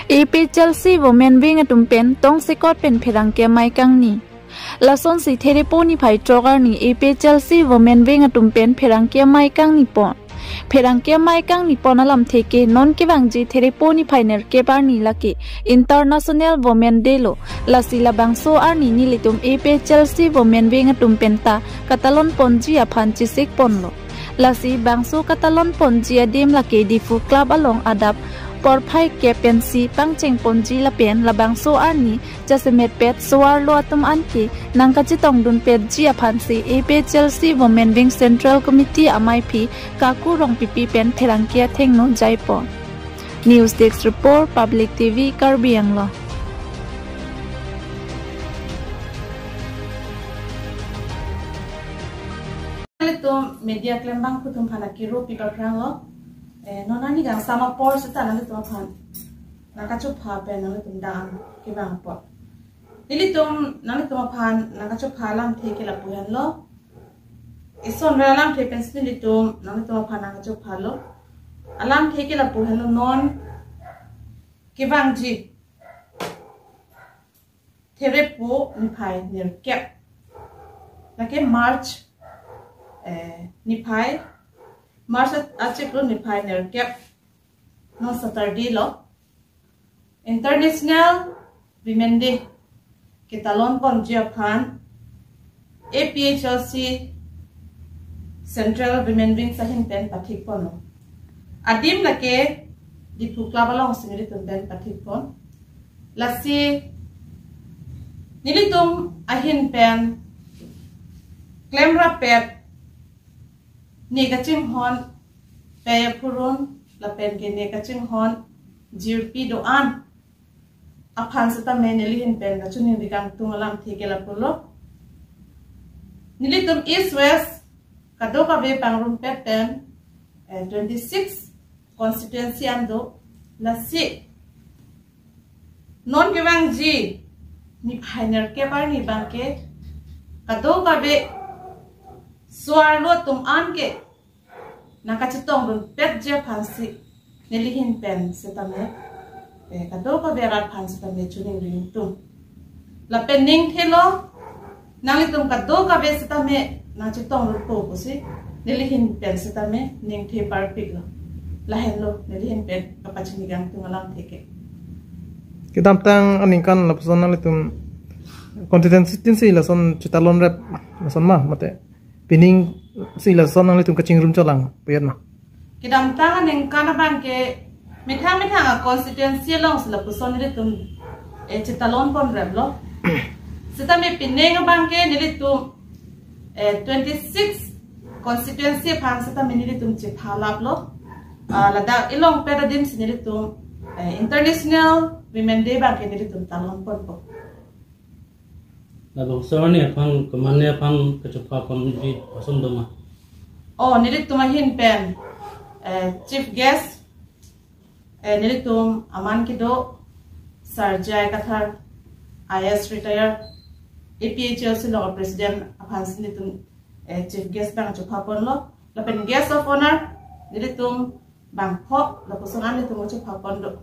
AP Chelsea Women Wing atumpen tong sekot pen pherang ke mai kang ni lason si there po ni phai trogar ni AP Chelsea Women Wing atumpen pherang ke mai kang ni po pherang ke mai kang ni pon alam theke non ke bangji there po ni phainer ke bar ni laki International Women Day lo lasila bangso ar ni ni litum AP Chelsea Women Wing atumpen ta katalon ponji aphan chisik ponlo lasi bangso katalon ponji adim laki difu club along adap por phai captaincy pangcheng ponji la pen la bangso arni jasemet pet soar lo atum anki nangka chitong dun pet ji aphan si AP Chelsea Women Wing Central Committee amai phi kaku rong pipi pen therangkia thengno jaipo News Desk Report Public TV Karbi Anglo to media klembang kutum phana kiro pipa pranglo nonani gang sama por sita nang to phan nakachu pha pe nang tum dang ke bang po nilitum nang to phan nakachu phalam the ke la puhan lo ison ralam the pen nilitum nang to phan nakachu phalo alam the ke la puhan lo non ke bang ji therepo ni phai ner kep la ke march ni phai March achiklo ni phai ner kep no Saturday lo International Women Day kitalon pon Japan APHLC Central Women Wing sahin pen pathik pono adim lake di pukla balong singri tun pen pathik pon lasi nilitum ahin pen klemra pet Negaching hon paya purun la pen ke negaching hon jirpi doan aphan sata me nelihin pen na chunin dikang tungalam theke la pulo nilitum east west kadoka be pangrum pet pen 26 constituency ando la si non gewang ji ni phainer ke par ni bangke kadoka be suarlo tum anke nakachitong dun pet je phansi nelihin pen setame kadoka berat phansi tame chuning ring tum la penning thelo nalitum kadoka be setame nachitong ru po pusi nelihin pen setame ning the par piklo la hello nelihin pen kapachini gang tungalam theke kidam tang aninkan lapson nalitum constituency lason chitalon rep lason ma mate pining sila sonang litum kaching room cholang puyat ma kidam tanga neng kana bangke mithang a constituency long sila puson litum chitalon pon reblo sita me pineng bangke nilitum 26 constituency phang sita me nilitum chithalap lo lada ilong peradim sinilitum International Women Day bangke nilitum talon pon po Labang sawani apang kemana apang kecupa pemudi pasum doma. Oh, nilitum ahin pen chief guest nilitum aman kido Sarjai Kathar IS retire APHLC lo president aphan nilitum chief guest bang chupa pon lo lapen guest of honor nilitum bang pho lo pusangan nilitum chupa pon do